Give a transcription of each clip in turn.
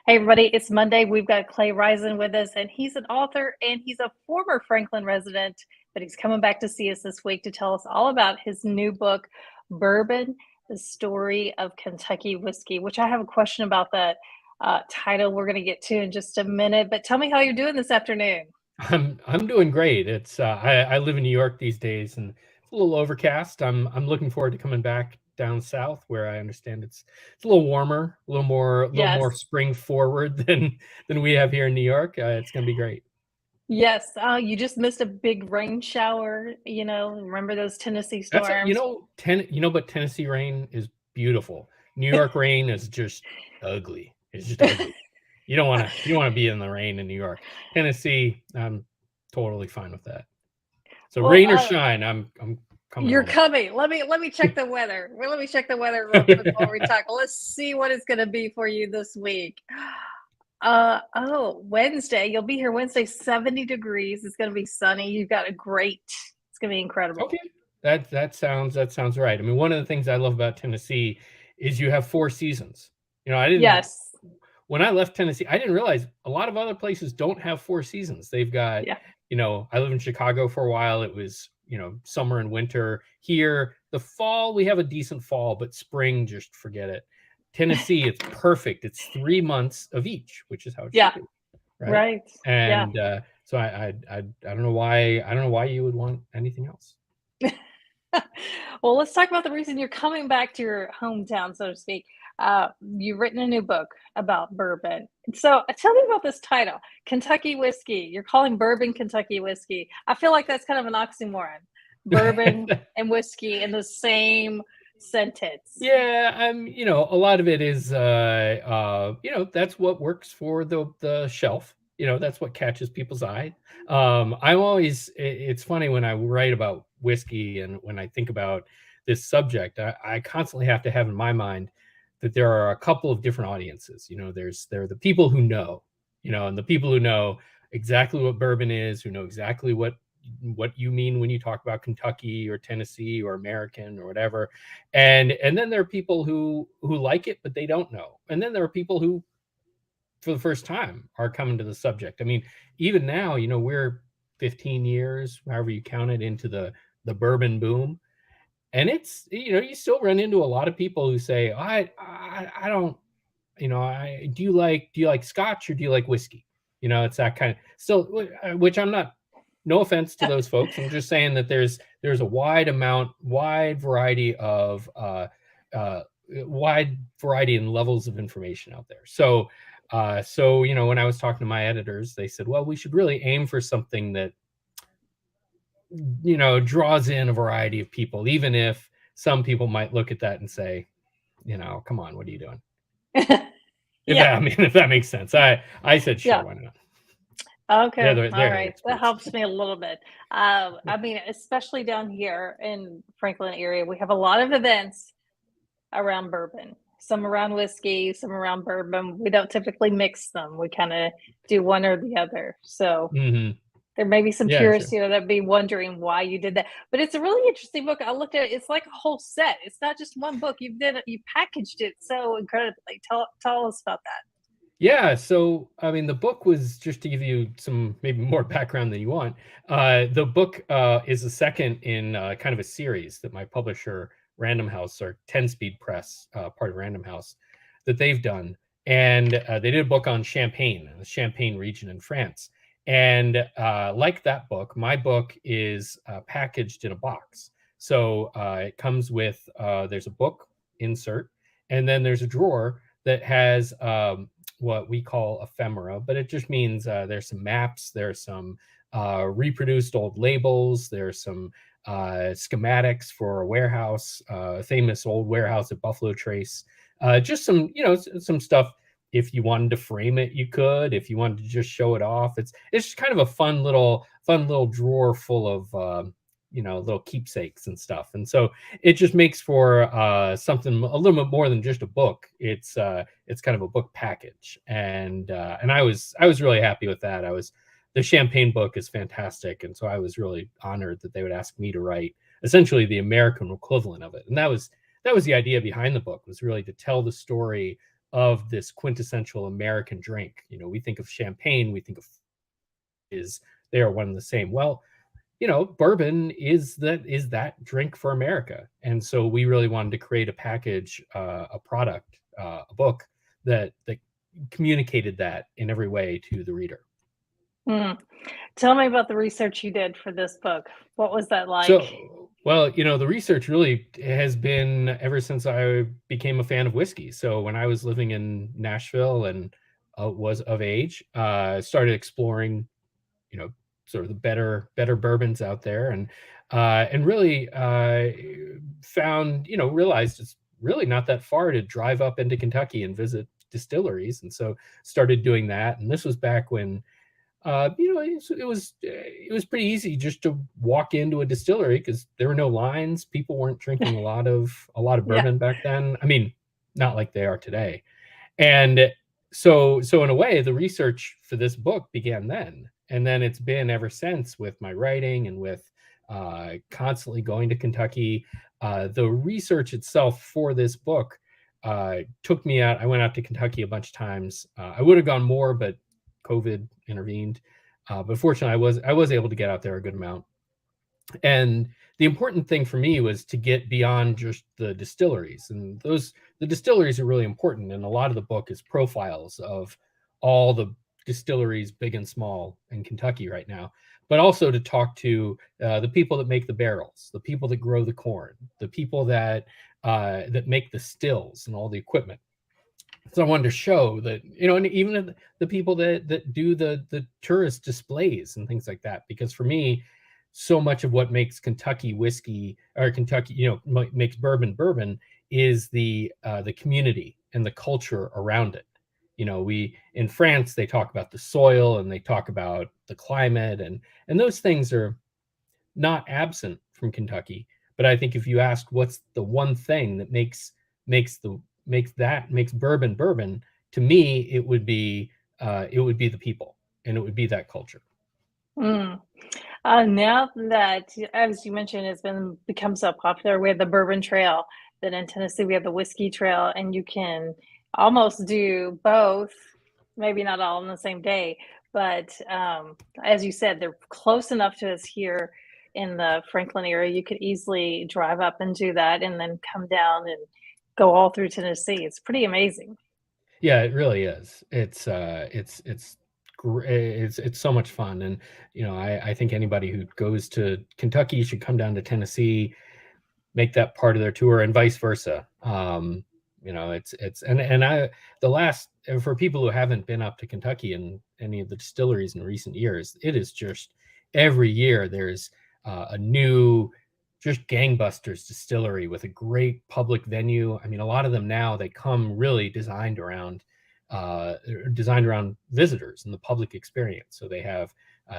Hey, everybody, it's Monday. We've got Clay Risen with us, and he's an author and he's a former Franklin resident, but he's coming back to see us this week to tell us all about his new book, Bourbon, the Story of Kentucky Whiskey, which I have a question about that title we're going to get to in just a minute. But tell me how you're doing this afternoon. I'm doing great. I live in New York these days, and it's a little overcast. I'm looking forward to coming back down south, where I understand it's a little warmer, a little more Yes. spring forward than we have here in New York. It's gonna be great. Yes. You just missed a big rain shower. Remember those Tennessee That's storms? but Tennessee rain is beautiful. New York rain is just ugly. It's just ugly. You don't wanna be in the rain in New York. Tennessee, I'm totally fine with that. So Well, rain or shine, I'm coming you're home. coming. Let me check the weather. Well, let me check the weather real quick before we talk. Let's see what it's going to be for you this week. Wednesday. You'll be here Wednesday, 70 degrees. It's going to be sunny. You've got a great. It's going to be incredible. Okay. That sounds right. I mean, one of the things I love about Tennessee is you have 4 seasons. I didn't Yes. when I left Tennessee, I didn't realize a lot of other places don't have 4 seasons. They've got, Yeah. I lived in Chicago for a while. It was, summer and winter. Here, the fall, we have a decent fall, but spring, just forget it. Tennessee, it's perfect. It's 3 months of each, which is how it should Yeah. be, right? Right. Yeah. And so I don't know why you would want anything else. Well, let's talk about the reason you're coming back to your hometown, so to speak. You've written a new book about bourbon. So tell me about this title, Kentucky Whiskey. You're calling bourbon Kentucky Whiskey. I feel like that's kind of an oxymoron. Bourbon and whiskey in the same sentence. Yeah, a lot of it is, that's what works for the shelf. That's what catches people's eye. It's funny when I write about whiskey and when I think about this subject, I constantly have to have in my mind that there are a couple of different audiences. There are the people who know, and the people who know exactly what bourbon is, who know exactly what you mean when you talk about Kentucky or Tennessee or American or whatever. And then there are people who like it, but they don't know. And then there are people who, for the first time, are coming to the subject. I mean, even now, we're 15 years, however you count it, into the bourbon boom. And it's, you still run into a lot of people who say, I don't, do you like scotch or do you like whiskey? It's that kind of still, which I'm not, no offense to those folks. I'm just saying that there's a wide variety of wide variety and levels of information out there. So when I was talking to my editors, they said, well, we should really aim for something that draws in a variety of people, even if some people might look at that and say, come on, what are you doing? Yeah. If that makes sense. I said, sure, Yeah. why not? Okay. They're All the right. That experts. helps me a little bit. Especially down here in Franklin area, we have a lot of events around bourbon, some around whiskey, some around bourbon. We don't typically mix them. We kind of do one or the other. So Hmm. there may be some Yeah, purists, sure. that'd be wondering why you did that. But it's a really interesting book. I looked at it, it's like a whole set. It's not just one book. You packaged it so incredibly. Tell us about that. Yeah, so I mean, the book was, just to give you some maybe more background than you want. The book is the second in kind of a series that my publisher, Random House, or 10 Speed Press, part of Random House, that they've done. And they did a book on Champagne, the Champagne region in France. And like that book, my book is packaged in a box. So it comes with, there's a book insert, and then there's a drawer that has what we call ephemera, but it just means there's some maps, there's some reproduced old labels, there's some schematics for a warehouse, famous old warehouse at Buffalo Trace. Just some, some stuff. If you wanted to frame it, you could. If you wanted to just show it off, it's just kind of a fun little drawer full of little keepsakes and stuff. And so it just makes for something a little bit more than just a book. It's kind of a book package, and I was really happy with that. The Champagne book is fantastic, and so I was really honored that they would ask me to write essentially the American equivalent of it. And that was the idea behind the book, was really to tell the story of this quintessential American drink. You know, we think of champagne, we think of is they are one and the same. Well, you know, bourbon is that drink for America, and so we really wanted to create a package, a product, a book that communicated that in every way to the reader. Mm. Tell me about the research you did for this book. What was that like? So, well, you know, the research really has been ever since I became a fan of whiskey. So when I was living in Nashville and was of age, started exploring, you know, sort of the better bourbons out there, and really found, you know, realized it's really not that far to drive up into Kentucky and visit distilleries, and so started doing that. And this was back when you know, it was pretty easy just to walk into a distillery because there were no lines. People weren't drinking a lot of Yeah. bourbon back then. I mean, not like they are today. And so in a way, the research for this book began then, and then it's been ever since with my writing and with constantly going to Kentucky. The research itself for this book took me out. I went out to Kentucky a bunch of times. I would have gone more, but COVID intervened. But fortunately, I was able to get out there a good amount. And the important thing for me was to get beyond just the distilleries, and the distilleries are really important, and a lot of the book is profiles of all the distilleries, big and small, in Kentucky right now, but also to talk to the people that make the barrels, the people that grow the corn, the people that make the stills and all the equipment. So I wanted to show that, you know, and even the people that do the tourist displays and things like that, because for me, so much of what makes Kentucky whiskey, or Kentucky, you know, makes bourbon is the community and the culture around it. You know, we in France they talk about the soil and they talk about the climate, and those things are not absent from Kentucky. But I think if you asked what's the one thing that makes the makes bourbon bourbon, to me it would be the people, and it would be that culture. Mm. Now that, as you mentioned, it's been become so popular, we have the Bourbon Trail. Then in Tennessee, we have the Whiskey Trail, and you can almost do both. Maybe not all on the same day, but as you said, they're close enough to us here in the Franklin area. You could easily drive up and do that, and then come down and go all through Tennessee. It's pretty amazing. Yeah, it really is. It's so much fun, and you know, I think anybody who goes to Kentucky should come down to Tennessee, make that part of their tour, and vice versa. You know, it's and I the last for people who haven't been up to Kentucky and any of the distilleries in recent years, it is just every year there's a new just gangbusters distillery with a great public venue. I mean, a lot of them now they come really uh, designed around visitors and the public experience. So they have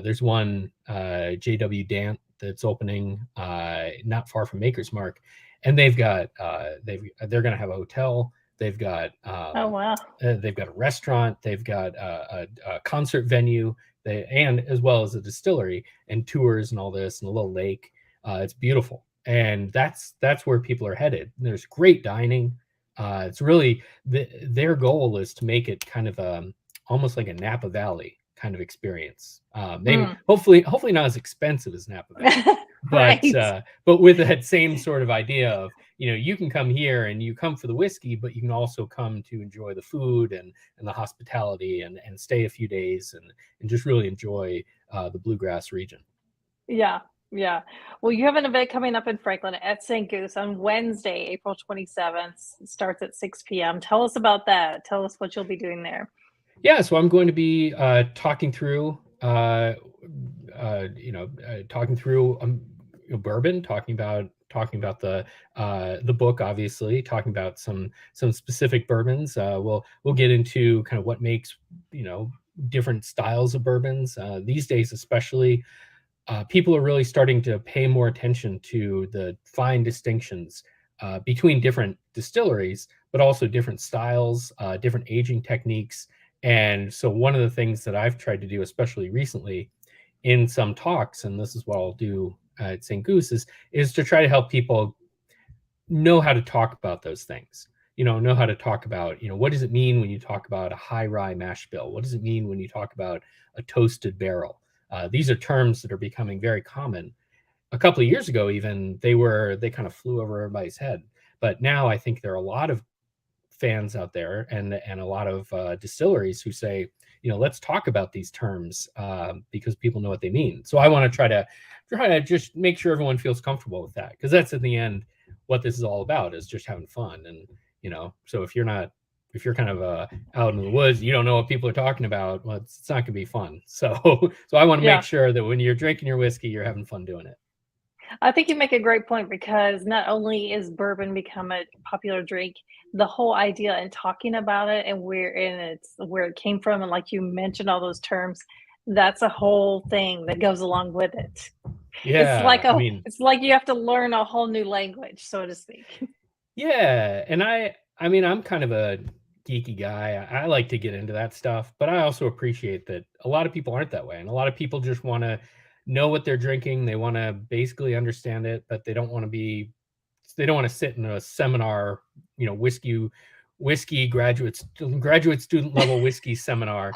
there's one JW Dant that's opening not far from Maker's Mark, and they're going to have a hotel. Oh wow. They've got a restaurant. They've got a concert venue. And as well as a distillery and tours and all this and a little lake. It's beautiful, and that's where people are headed. There's great dining. It's really their goal is to make it kind of almost like a Napa Valley kind of experience. Maybe Mm. hopefully not as expensive as Napa Valley, Right. but with that same sort of idea of, you know, you can come here and you come for the whiskey, but you can also come to enjoy the food and the hospitality and stay a few days and just really enjoy the bluegrass region. Yeah, yeah. Well, you have an event coming up in Franklin at Saint Goose on Wednesday, April 27th. It starts at 6 p.m. Tell us about that. Tell us what you'll be doing there. Yeah, so I'm going to be talking through, talking through bourbon, talking about the book, obviously, talking about some specific bourbons. We'll get into kind of what makes, you know, different styles of bourbons these days, especially. People are really starting to pay more attention to the fine distinctions between different distilleries, but also different styles, different aging techniques. And so, one of the things that I've tried to do, especially recently, in some talks, and this is what I'll do at St. Goose, is to try to help people know how to talk about those things. know how to talk about, what does it mean when you talk about a high rye mash bill? What does it mean when you talk about a toasted barrel? These are terms that are becoming very common. A couple of years ago, even they kind of flew over everybody's head. But now I think there are a lot of fans out there and a lot of distilleries who say, let's talk about these terms because people know what they mean. So I want to try to just make sure everyone feels comfortable with that, because that's in the end what this is all about, is just having fun. And so if you're kind of out in the woods, you don't know what people are talking about, well, it's not going to be fun. So I want to make Yeah. sure that when you're drinking your whiskey, you're having fun doing it. I think you make a great point because not only is bourbon become a popular drink, the whole idea and talking about it it's where it came from, and like you mentioned all those terms, that's a whole thing that goes along with it. It's like Yeah, I mean, it's like you have to learn a whole new language, so to speak. yeah, and I mean, I'm kind of a geeky guy. I like to get into that stuff, but I also appreciate that a lot of people aren't that way, and a lot of people just wanna know what they're drinking. They wanna basically understand it, but they don't wanna sit in a seminar, whiskey graduate student level whiskey seminar.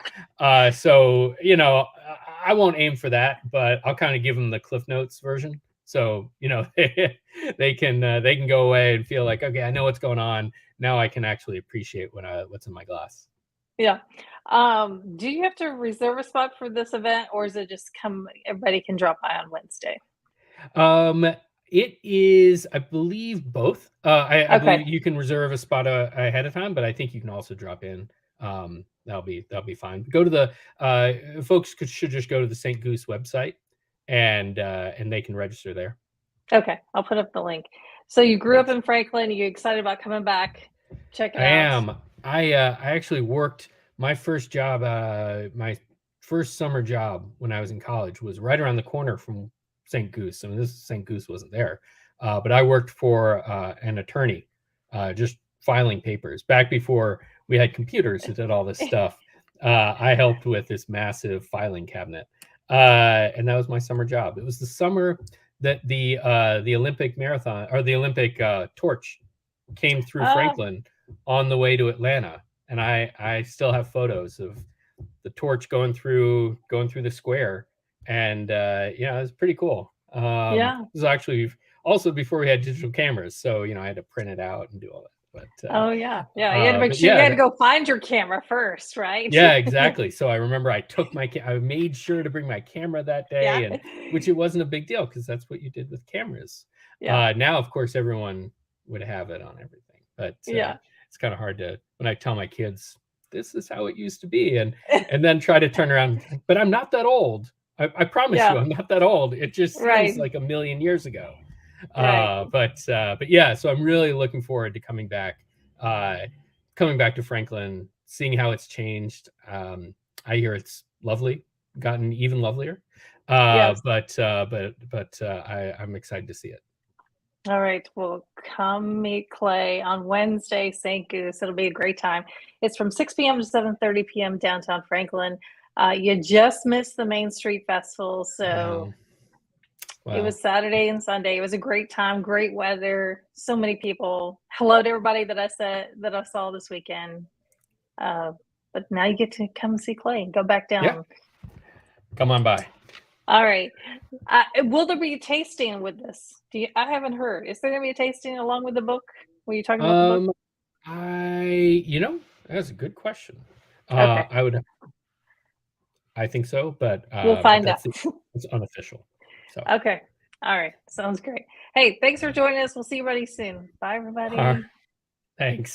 So, I won't aim for that, but I'll kinda give them the Cliff Notes version. So, they can go away and feel like, okay, I know what's going on. Now I can actually appreciate what's in my glass. Yeah. Do you have to reserve a spot for this event, or is it just come everybody can drop by on Wednesday? Um, it is, I believe, both. I Okay. believe you can reserve a spot ahead of time, but I think you can also drop in. That'll be fine. Go to the folks should just go to the Saint Goose website, and they can register there. Okay, I'll put up the link. So you grew up Thanks. in Franklin, are you excited about coming back? Check it I out. am. I actually worked my first job. My first summer job when I was in college was right around the corner from Saint Goose. I mean, this Saint Goose wasn't there, but I worked for an attorney, just filing papers back before we had computers that did all this stuff. I helped with this massive filing cabinet, and that was my summer job. It was the summer that the Olympic marathon, or the Olympic torch, came through Ah, Franklin on the way to Atlanta, and I still have photos of the torch going through the square, and yeah, it was pretty cool. yeah. This was actually also before we had digital cameras, so I had to print it out and do all that. Oh, yeah, yeah, you had to make But sure you yeah, had to go find your camera first, right? yeah, exactly. So I remember I made sure to bring my camera that Yeah. day, and which it wasn't a big deal because that's what you did with cameras. Yeah, Now, of course, everyone would have it on everything, but yeah. it's kind of hard to when I tell my kids this is how it used to be, and then try to turn around. But I'm not that old. I promise you, Yeah, I'm not that old. It just seems right, like a million years ago. right. But yeah, so I'm really looking forward to uh, coming back to Franklin, seeing how it's changed. I hear it's lovely, gotten even lovelier. Yes. I'm excited to see it. All right, well, come meet Clay on Wednesday, Saint Goose. It'll be a great time. It's from 6 p.m. to 7:30 p.m. downtown Franklin. You just missed the Main Street Festival, so Wow, it wow, was Saturday and Sunday. It was a great time, great weather, so many people. Hello to everybody that I saw this weekend. Uh, but now you get to come see Clay and go back yeah, down. come on by. All right. Will there be a tasting with this? I haven't heard. Is there going to be a tasting along with the book? Were you talking about the book? Um, that's a good question. Okay, I would, I think so, we'll but find out. it's unofficial. So, Okay. All right. Sounds great. Hey, thanks for joining us. We'll see you everybody soon. Bye, uh, everybody. thanks.